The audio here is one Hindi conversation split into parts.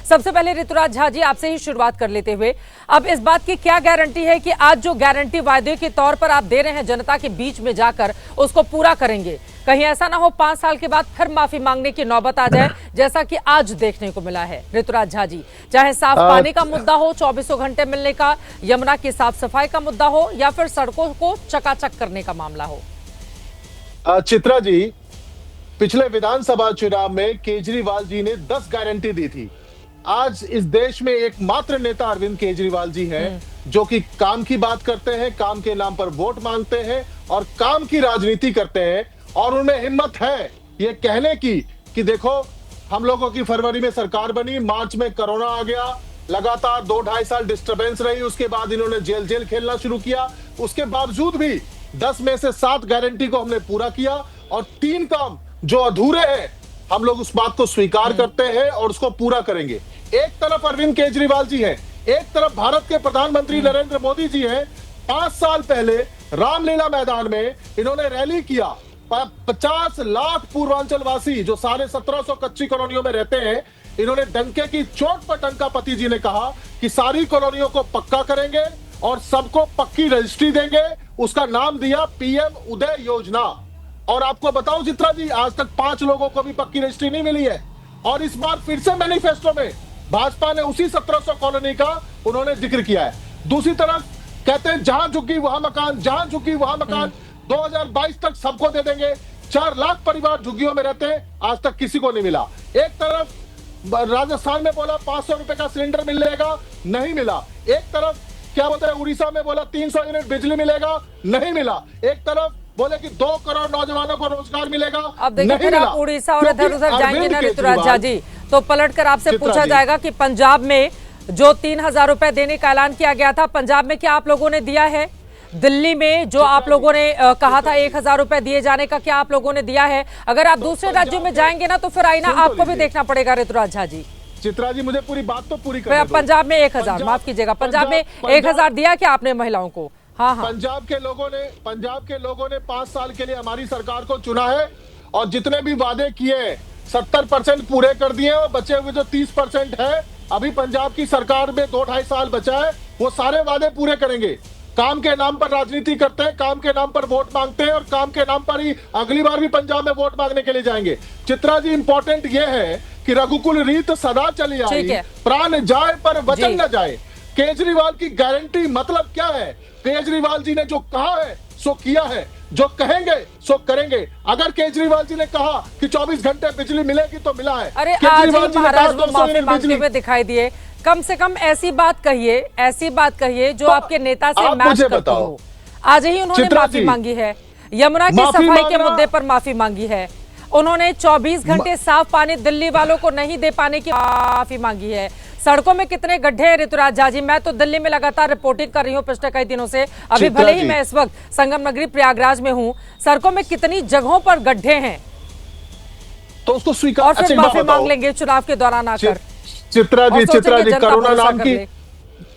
सबसे पहले ऋतुराज झा जी आपसे ही शुरुआत कर लेते हुए, अब इस बात की क्या गारंटी है कि आज जो गारंटी वायदे के तौर पर आप दे रहे हैं जनता के बीच में जाकर उसको पूरा करेंगे? कहीं ऐसा ना हो 5 साल के बाद फिर माफी मांगने की नौबत आ जाए, जैसा कि आज देखने को मिला है। ऋतुराज झा जी, चाहे साफ पानी का मुद्दा हो, 24 घंटे मिलने का, यमुना की साफ सफाई का मुद्दा हो, या फिर सड़कों को चकाचक करने का मामला हो। चित्रा जी, पिछले विधानसभा चुनाव में केजरीवाल जी ने 10 गारंटी दी थी। आज इस देश में एकमात्र नेता अरविंद केजरीवाल जी हैं जो कि काम की बात करते हैं, काम के नाम पर वोट मांगते हैं और काम की राजनीति करते हैं। और उनमें हिम्मत है ये कहने की कि देखो, हम लोगों की फरवरी में सरकार बनी, मार्च में कोरोना आ गया, लगातार 2-2.5 साल डिस्टर्बेंस रही, उसके बाद इन्होंने जेल जेल खेलना शुरू किया। उसके बावजूद भी 10 में से 7 गारंटी को हमने पूरा किया और 3 काम जो अधूरे हैं हम लोग उस बात को स्वीकार करते हैं और उसको पूरा करेंगे। एक तरफ अरविंद केजरीवाल जी हैं, एक तरफ भारत के प्रधानमंत्री नरेंद्र मोदी जी हैं। 5 साल पहले रामलीला मैदान में इन्होंने रैली किया। 50 लाख पूर्वांचल वासी जो साढ़े 1700 कच्ची कॉलोनियों में रहते हैं, इन्होंने डंके की चोट पर टंका पति जी ने कहा कि सारी कॉलोनियों को पक्का करेंगे और सबको पक्की रजिस्ट्री देंगे। उसका नाम दिया पीएम उदय योजना। और आपको बताऊं चित्रा जी, आज तक 5 लोगों को भी पक्की रजिस्ट्री नहीं मिली है। और इस बार फिर से मैनिफेस्टो में भाजपा ने उसी 1700 कॉलोनी का उन्होंने जिक्र किया है। दूसरी तरफ कहते हैं जहां झुकी वहां मकान, जहां झुकी वहां मकान, 2022 तक सबको दे देंगे। 4 लाख परिवार झुग्गियों में रहते हैं, आज तक किसी को नहीं मिला। एक तरफ राजस्थान में बोला 500 रुपए का सिलेंडर मिलेगा, नहीं मिला। एक तरफ क्या बोलते हैं, उड़ीसा में बोला 300 यूनिट बिजली मिलेगा, नहीं मिला। एक तरफ बोले कि 2 करोड़ नौजवानों को रोजगार मिलेगा, अब देखिए फिर आप उड़ीसा और इधर उधर जाएंगे ना ऋतुराज झा जी, तो पलट कर आपसे पूछा जाएगा कि पंजाब में जो 3000 रुपए देने का ऐलान किया गया था, पंजाब में क्या आप लोगों ने दिया है? दिल्ली में जो आप लोगों ने कहा था 1000 रुपए दिए जाने का, क्या आप लोगों ने दिया है? अगर आप दूसरे राज्यों में जाएंगे ना तो फिर आईना आपको भी देखना पड़ेगा ऋतुराज झा जी। चित्रा जी, मुझे पूरी बात तो पूरी करने दो। पंजाब में 1000, माफ कीजिएगा, पंजाब में 1000 दिया क्या आपने महिलाओं को? हाँ हाँ, पंजाब के लोगों ने 5 साल के लिए हमारी सरकार को चुना है और जितने भी वादे किए 70% पूरे कर दिए और बचे हुए जो 30% है, अभी पंजाब की सरकार में 2-2.5 साल बचा है, वो सारे वादे पूरे करेंगे। काम के नाम पर राजनीति करते हैं, काम के नाम पर वोट मांगते हैं और काम के नाम पर ही अगली बार भी पंजाब में वोट मांगने के लिए जाएंगे। चित्रा जी, इंपॉर्टेंट ये है कि रघुकुल रीत सदा चली आई, प्राण जाए पर वचन न जाए। केजरीवाल की गारंटी मतलब क्या है? केजरीवाल जी ने जो कहा है सो किया है, जो कहेंगे सो करेंगे। अगर केजरीवाल जी ने कहा कि 24 घंटे बिजली मिलेगी तो मिला है। अरे आज ही महाराज वो माफी मांगते हुए दिखाई दिए। कम से कम ऐसी बात कहिए, ऐसी बात कहिए जो आपके नेता से मैच करती हो। आज ही उन्होंने माफी मांगी है, यमुना की सफाई के मुद्दे पर माफी मांगी है, उन्होंने 24 घंटे साफ पानी दिल्ली वालों को नहीं दे पाने की माफी मांगी है। सड़कों में कितने गड्ढे हैं ऋतुराज झा जी? मैं तो दिल्ली में लगातार रिपोर्टिंग कर रही हूँ पिछले कई दिनों से, अभी भले ही मैं इस वक्त संगम नगरी प्रयागराज में हूँ, सड़कों में कितनी जगहों पर गड्ढे हैं, तो उसको स्वीकार और फिर माफी मांग लेंगे चुनाव के दौरान आकर। चित्रा जी, कोरोना नाम की,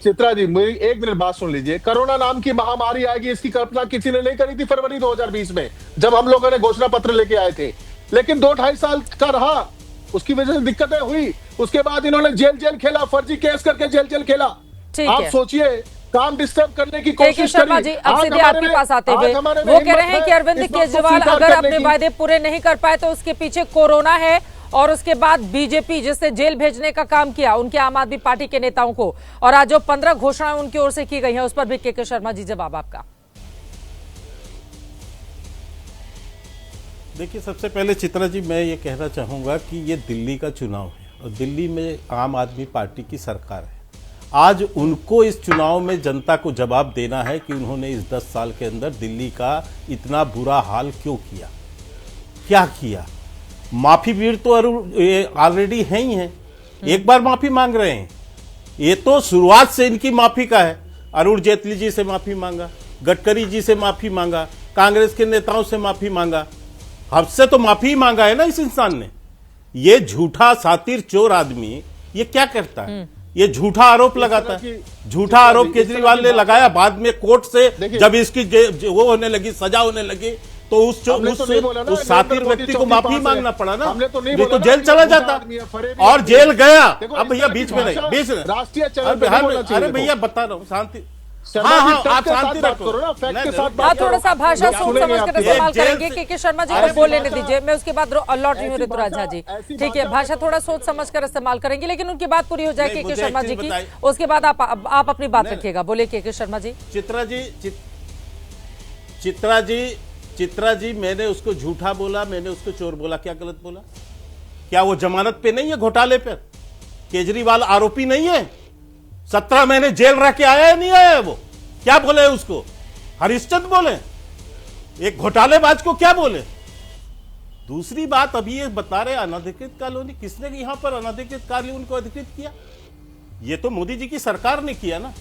चित्रा जी मेरी 1 मिनट बात सुन लीजिए। कोरोना नाम की महामारी आएगी, इसकी कल्पना किसी ने नहीं करी थी फरवरी 2020 में, जब हम लोगों ने घोषणा पत्र लेके आए थे। लेकिन 2-2.5 साल का रहा, उसकी वजह से दिक्कतें हुई। उसके बाद इन्होंने जेल खेला, फर्जी केस करके जेल खेला। आप सोचिए, काम डिस्टर्ब करने की कोशिश शर्मा जी, अब सीधे आपके पास आते हुए वो कह रहे हैं कि अरविंद केजरीवाल अगर अपने वादे पूरे नहीं कर पाए तो उसके पीछे कोरोना है, और उसके बाद बीजेपी जिसने जेल भेजने का काम किया उनके आम आदमी पार्टी के नेताओं को, और आज जो 15 घोषणाएं उनकी ओर से की गई हैं उस पर भी के शर्मा जी जवाब आपका। देखिए, सबसे पहले चित्रा जी मैं ये कहना चाहूँगा कि ये दिल्ली का चुनाव है और दिल्ली में आम आदमी पार्टी की सरकार है। आज उनको इस चुनाव में जनता को जवाब देना है कि उन्होंने इस 10 साल के अंदर दिल्ली का इतना बुरा हाल क्यों किया, क्या किया। माफी भीड़ तो ऑलरेडी है ही है, एक बार माफी मांग रहे हैं। ये तो शुरुआत से इनकी माफी का है। अरुण जेटली जी से माफी मांगा, गडकरी जी से माफी मांगा, कांग्रेस के नेताओं से माफी मांगा, हमसे तो माफी ही मांगा है ना इस इंसान ने। ये झूठा सातिर चोर आदमी ये क्या करता है? ये झूठा आरोप लगाता है। झूठा आरोप केजरीवाल ने लगाया, बाद में कोर्ट से जब इसकी वो होने लगी, सजा होने लगी, तो उस सातिर व्यक्ति को माफी मांगना पड़ा ना, हमने तो नहीं तो बोला जेल चला जाता और जेल गया। अब भैया बीच में नहीं, बीच में राष्ट्रीय अरे भैया बता रहा हूँ शांति। हाँ आप शांति रखो ना, थोड़ा सा भाषा सोच समझ कर इस्तेमाल करेंगे। के शर्मा जी को बोल लेने दीजिए, मैं उसके बाद लौट रही हूँ ऋतुराज झा जी। ठीक है, भाषा थोड़ा सोच समझ कर इस्तेमाल करेंगे, लेकिन उनकी बात पूरी हो जाए के शर्मा जी की, उसके बाद आप अपनी बात रखिएगा। बोले के शर्मा जी। चित्रा जी मैंने उसको झूठा बोला, मैंने उसको चोर बोला, क्या गलत बोला? क्या वो जमानत पे नहीं है घोटाले पर? केजरीवाल आरोपी नहीं है? 17 महीने जेल रह के आया है नहीं आया? वो क्या बोले उसको? हरिश्चंद्र बोले? एक घोटालेबाज को क्या बोले? दूसरी बात, अभी ये बता रहे अनधिकृत कॉलोनी, किसने यहां पर अनधिकृत कॉलोनी को अधिकृत किया? ये तो मोदी जी की सरकार ने किया ना।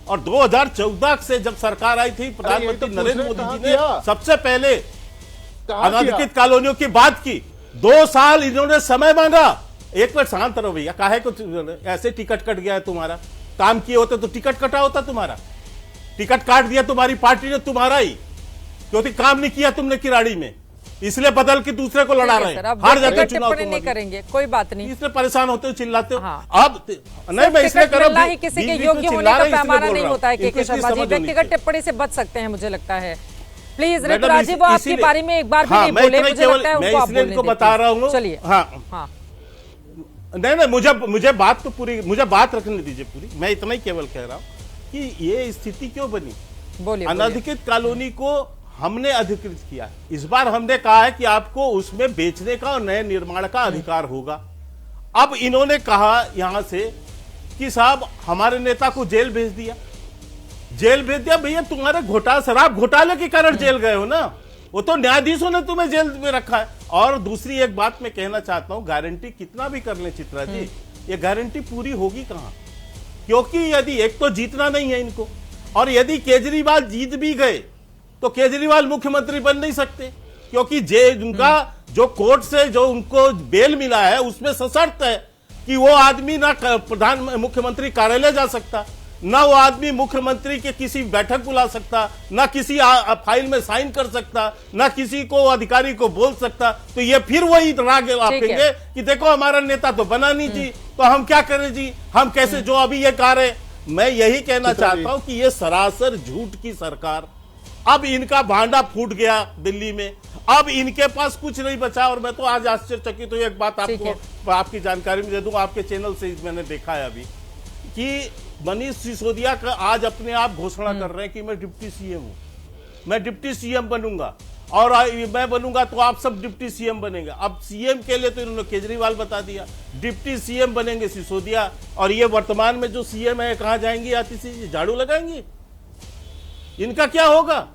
और 2014 से जब सरकार आई थी, प्रधानमंत्री नरेंद्र मोदी जी ने सबसे पहले अनधिकृत कॉलोनियों की बात की। 2 साल इन्होंने समय मांगा। एक मिनट शांत रहो भैया, काहे को ऐसे टिकट कट गया है तुम्हारा? काम किए होते तो टिकट कटा होता तुम्हारा? टिकट काट दिया तुम्हारी पार्टी ने, तुम्हारा ही, क्योंकि काम नहीं किया तुमने किराड़ी में, इसलिए बदल के दूसरे को लड़ा रहे हैं। हर जगह चुनाव नहीं करेंगे, कोई बात नहीं। इसलिए परेशान होते हो, चिल्लाते हो। हाँ। अब नहीं, मैं इसलिए कर रहा हूं, किसी के योग्य होने का पैमाना नहीं होता है के शर्मा जी। व्यक्तिगत टिप्पणी से बच सकते हैं, मुझे लगता है। प्लीज ऋतुराज जी, वो आपके बारे में एक बार भी नहीं बोले, मुझे लगता है उनको आप बोलने दीजिए। बता रहा हूँ। चलिए। हाँ नहीं, मुझे बात तो पूरी, मुझे बात रखने दीजिए पूरी। मैं इतना ही केवल कह रहा हूं कि ये स्थिति क्यों बनी। बोलिए। अनधिकृत कॉलोनी को हमने अधिकृत किया। इस बार हमने कहा है कि आपको उसमें बेचने का और नए निर्माण का अधिकार होगा। अब इन्होंने कहा यहां से कि साहब हमारे नेता को जेल भेज दिया। जेल भेज दिया भैया, तुम्हारे शराब घोटाले के कारण जेल गए हो ना, वो तो न्यायाधीशों ने तुम्हें जेल में रखा है। और दूसरी एक बात मैं कहना चाहता हूं, गारंटी कितना भी कर ले चित्रा जी, ये गारंटी पूरी होगी कहां? क्योंकि यदि एक तो जीतना नहीं है इनको, और यदि केजरीवाल जीत भी गए तो केजरीवाल मुख्यमंत्री बन नहीं सकते, क्योंकि उनका जो कोर्ट से जो उनको बेल मिला है उसमें सशर्त है कि वो आदमी ना मुख्यमंत्री कार्यालय जा सकता, ना वो आदमी मुख्यमंत्री के किसी बैठक बुला सकता, ना किसी फाइल में साइन कर सकता, ना किसी को अधिकारी को बोल सकता। तो ये फिर वही राग आपकेंगे कि देखो हमारा नेता तो बना नहीं जी, तो हम क्या करें जी, हम कैसे, जो अभी ये कार्य है। मैं यही कहना चाहता हूं कि ये सरासर झूठ की सरकार, अब इनका भांडा फूट गया दिल्ली में, अब इनके पास कुछ नहीं बचा। और मैं तो आज आश्चर्यचकित हूं, एक बात आपको आपकी जानकारी में दे दूं, आपके चैनल से मैंने देखा है अभी कि मनीष सिसोदिया का आज अपने आप घोषणा कर रहे हैं कि मैं डिप्टी सीएम हूं, मैं डिप्टी सीएम बनूंगा, और मैं बनूंगा तो आप सब डिप्टी सीएम बनेंगे। अब सीएम के लिए तो इन्होंने केजरीवाल बता दिया, डिप्टी सीएम बनेंगे सिसोदिया। और ये वर्तमान में जो सीएम है कहां जाएंगी, आती सी झाड़ू लगाएंगी? इनका क्या होगा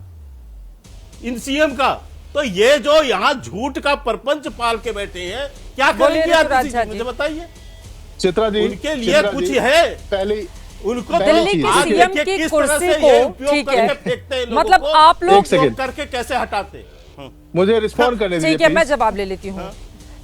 इन सीएम का? तो ये जो यहाँ झूठ का परपंच पाल के बैठे हैं, क्या करेंगे आती सी, मुझे बताइए। चित्रा जी, उनके लिए कुछ है पहले उनको दिल्ली की सीएम की कुर्सी को, ठीक है, मतलब आप लोग करके कैसे हटाते? मुझे रिस्पॉन्ड करने दीजिए, ठीक है, मैं जवाब ले लेती हूँ।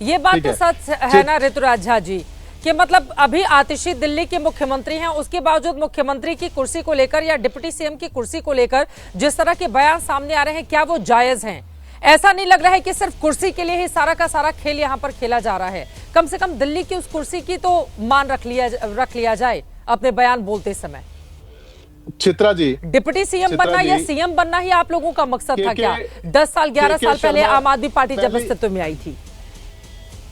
ये बात तो सच है ना ऋतुराज झा जी, कि मतलब अभी आतिशी दिल्ली के मुख्यमंत्री हैं, उसके बावजूद मुख्यमंत्री की कुर्सी को लेकर या डिप्टी सीएम की कुर्सी को लेकर जिस तरह के बयान सामने आ रहे हैं, क्या वो जायज हैं? ऐसा नहीं लग रहा है कि सिर्फ कुर्सी के लिए ही सारा का सारा खेल यहाँ पर खेला जा रहा है। कम से कम दिल्ली की उस कुर्सी की तो मान रख लिया जाए अपने बयान बोलते समय। चित्रा जी, डिप्टी सीएम बनना या सीएम बनना ही आप लोगों का मकसद था क्या? 10 साल 11 साल पहले आम आदमी पार्टी जब अस्तित्व में आई थी।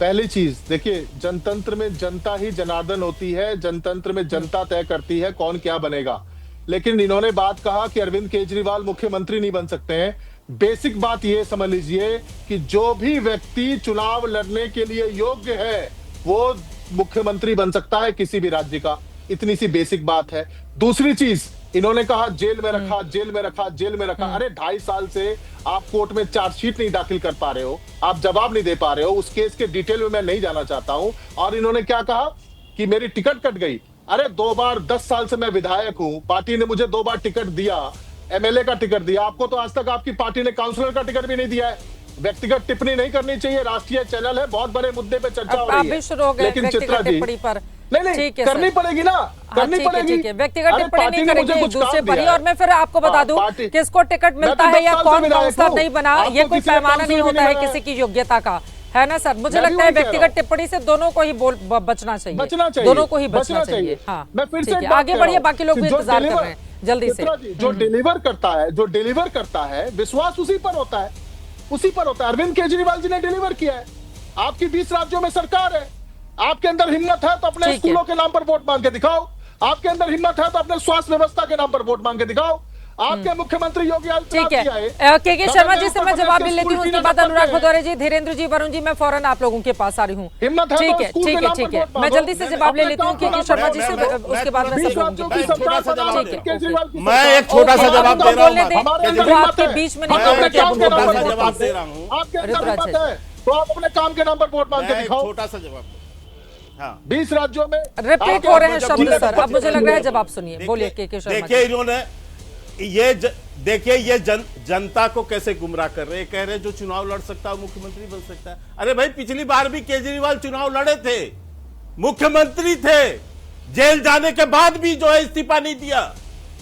पहली चीज देखिए, जनतंत्र में जनता ही जनार्दन होती है, जनतंत्र में जनता तय करती है कौन क्या बनेगा। लेकिन इन्होंने बात कहा कि अरविंद केजरीवाल मुख्यमंत्री नहीं बन सकते हैं। बेसिक बात यह समझ लीजिए कि जो भी व्यक्ति चुनाव लड़ने के लिए योग्य है वो मुख्यमंत्री बन सकता है किसी भी राज्य का। इतनी सी बेसिक बात है। दूसरी चीज, इन्होंने कहा जेल में रखा, जेल में रखा, जेल में रखा। अरे 2.5 साल से आप कोर्ट में चार्जशीट नहीं दाखिल कर पा रहे हो, आप जवाब नहीं दे पा रहे हो। उस केस के डिटेल में मैं नहीं जाना चाहता हूं। और इन्होंने क्या कहा कि मेरी टिकट कट गई। अरे 2 बार 10 साल से मैं विधायक हूं, पार्टी ने मुझे 2 बार टिकट दिया, एमएलए का टिकट दिया। आपको तो आज तक आपकी पार्टी ने काउंसलर का टिकट भी नहीं दिया है। व्यक्तिगत टिप्पणी नहीं करनी चाहिए, राष्ट्रीय चैनल है, बहुत बड़े मुद्दे पे चर्चा हो रही है। लेकिन चित्रा जी, नहीं ठीक है करनी सर। पड़ेगी ना, करनी ठीक है, पड़ेगी। ठीक है। व्यक्तिगत अरे टिप्पणी पार्टी नहीं ने करेंगे मुझे एक कुछ दूसरे काम पर ही। दिया और मैं फिर आपको बता दूं पार्टी- किसको टिकट मैं मिलता तो है 10 या साल से कौन विधायक काउंसलर हूं। नहीं बना, आपको ये कोई किसी ने पैमाना काउंसिल नहीं भी होता नहीं है बनाया किसी की योग्यता का, है ना सर? मुझे मैं भी लगता है वही कह रहा व्यक्तिगत हूं। टिप्पणी से दोनों को ही बचना चाहिए, बचना चाहिए, दोनों को ही बचना चाहिए। हाँ, मैं फिर से ठीक एक है, बात आगे कह रहा बढ़िए, हूं बाकी लोग कि भी जो इंतजार कर डिलीवर- रहे हैं जल्दी से। चित्रा जी, जो डिलीवर करता है विश्वास उसी पर होता है, उसी पर होता है। अरविंद केजरीवाल जी ने डिलीवर किया है। आपकी 20 राज्यों में सरकार है, आपके अंदर हिम्मत है तो अपने ठीक है। स्कूलों के नाम पर वोट मांग के दिखाओ, आपके अंदर हिम्मत है तो अपने स्वास्थ्य व्यवस्था के नाम पर वोट मांग के दिखाओ। आपके मुख्यमंत्री योगी ठीक है, के शर्मा जी से मैं जवाब ले लेती हूँ, उसके बाद अनुराग भदौरे जी, धीरेन्द्र जी, वरुण जी, मैं फौरन आप लोगों के पास आ रही हूँ। हिम्मत है तो ठीक है, स्कूल के ठीक है, नाम पर ठीक है, वोट मैं मांगो। जल्दी से जवाब ले लेती हूँ के शर्मा जी से, मैं- उसके बाद मैं सब 20 लोगों राज्यों के की पास। सरकार छोटा सा बना जवाब है दे केजरीवाल की मैं सरकार। एक छोटा सा ओके, जवाब आपको दे रहा बोलने दें, हूँ। हमारे अंदर जो हिम्मत आपके है। बीच में नहीं आप बोल अपने रहे थे, काम आप के उनको नाम बोलने पर दें। वोट जवाब दे रहा हूँ। आपके अंदर ऋतुराज हिम्मत है। है तो आप अपने काम के नाम पर वोट मांग के मैं एक दिखाओ। छोटा सा जवाब हाँ 20 राज्यों में रिपीट हो रहे हैं जब शब्द बोले सर, तो अब मुझे लग रहा है देखिए- जवाब सुनिए, बोलिए के शर्मा देखिए जी। इन्होंने देखिए जनता को कैसे गुमराह कर रहे हैं। कह रहे हैं जो चुनाव लड़ सकता है वो मुख्यमंत्री बन सकता है। अरे भाई पिछली बार भी केजरीवाल चुनाव लड़े थे, मुख्यमंत्री थे, जेल जाने के बाद भी जो है इस्तीफा नहीं दिया।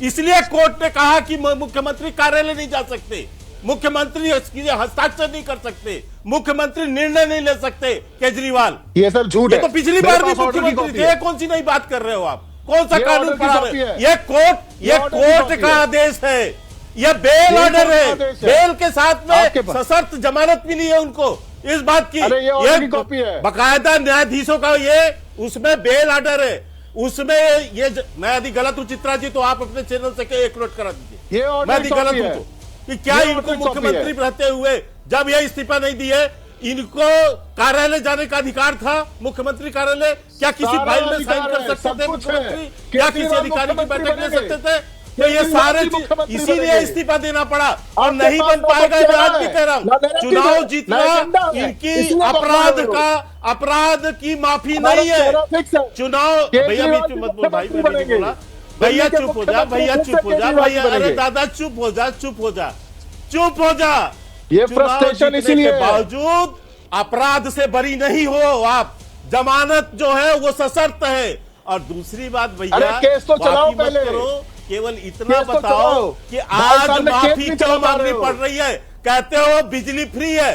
इसलिए कोर्ट ने कहा कि मुख्यमंत्री कार्यालय नहीं जा सकते, मुख्यमंत्री हस्ताक्षर नहीं कर सकते, मुख्यमंत्री निर्णय नहीं ले सकते केजरीवाल। ये सर झूठ ये है। तो पिछली मेरे बार भी पास ऑर्डर की मुख्यमंत्री कॉपी थे। है। ये कौन सी नई बात कर रहे हो आप? कौन सा ये कानून ऑर्डर की पढ़ा कॉपी रहे? है। ये ये ऑर्डर की कोर्ट कॉपी का है। आदेश है, ये बेल ये ऑर्डर कोर्ट का है। आदेश है। बेल के साथ आपके में पास। सशर्त जमानत मिली है उनको इस बात की। अरे ये ऑर्डर की कॉपी है। बाकायदा न्यायाधीशों का ये उसमें बेल ऑर्डर है, उसमें ये मैं यदि गलत हूं चित्रा जी तो आप अपने चैनल से एक नोट करा दीजिए। ये ऑर्डर मैं यदि की गलत कॉपी हूं है। तो कि क्या ये इनको ऑर्डर की कॉपी मुख्यमंत्री है। रहते हुए जब ये इस्तीफा नहीं दिए, इनको कार्यालय जाने का अधिकार था? मुख्यमंत्री कार्यालय क्या किसी सारा फाइल में अधिकार साइन कर है, सकते सब थे कुछ है। मुख्यमंत्री? क्या किसी केजरीवाल अधिकारी की मुख्यमंत्री बैठक ले बनेंगे। सकते थे? तो ये केजरीवाल सारे जी मुख्यमंत्री इसीलिए बनेंगे। इस्तीफा देना पड़ा और आपके नहीं पास बन पाएगा। नंबर मैं आज क्या भी है? कह रहा ना हूं narrative चुनाव है, जीतना ना agenda है। इनकी इसलिए तो अपराध आप का अपराध की माफी हमारा नहीं है। चेहरा फिक्स है। चुनाव भैया केजरीवाल बीच जी में मत बोल भाई, मुख्यमंत्री मैं नहीं बनेंगे। बोला। भैया दिल्ली के चुप हो जा, भैया मुख्यमंत्री चुप हो जा, केजरीवाल भैया जी अरे बनेंगे। दादा चुप हो जा, चुप हो जा, चुप हो जा। ये चुनाव frustration जीतने इसीलिए के है। बावजूद अपराध से बरी नहीं हो आप। जमानत जो है वो सशर्त है। और दूसरी बात भैया, अरे केस तो चलाओ बाकी मत पहले। करो, केवल इतना केस तो बताओ चलाओ। कि 22 आज साल में केस माफी नहीं क्यों चला पा मांगनी रहे हो। पड़ रही है? कहते हो बिजली फ्री है,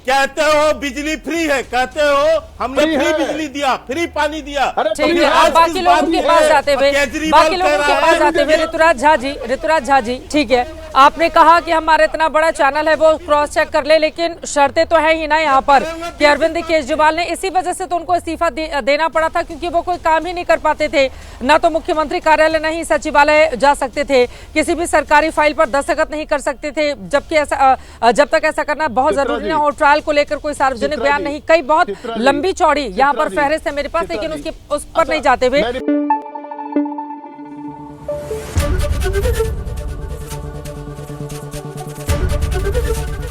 कहते हो बिजली फ्री है, कहते हो हमने फ्री फ्री है। बिजली दिया, फ्री पानी दिया। अरे ठीक फ्री है, है। अब बाकी लोगों के पास जाते हुए, केजरीवाल बाकी लोगों कह के रहा पास है जाते हुए ऋतुराज झा जी, ठीक है, आपने कहा कि हमारा इतना बड़ा चैनल है वो क्रॉस चेक कर ले, लेकिन शर्तें तो है ही ना यहाँ पर कि अरविंद केजरीवाल ने इसी वजह से तो उनको इस्तीफा देना पड़ा था, क्योंकि वो कोई काम ही नहीं कर पाते थे। ना तो मुख्यमंत्री कार्यालय, नहीं सचिवालय जा सकते थे, किसी भी सरकारी फाइल पर दस्तखत नहीं कर सकते थे, जबकि ऐसा जब तक ऐसा करना बहुत जरूरी ना हो, ट्रायल को लेकर कोई सार्वजनिक बयान नहीं, कई बहुत लंबी चौड़ी यहाँ पर फहरिस्त है मेरे पास, लेकिन उस पर नहीं जाते हुए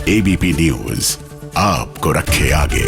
एबीपी न्यूज आपको रखे आगे।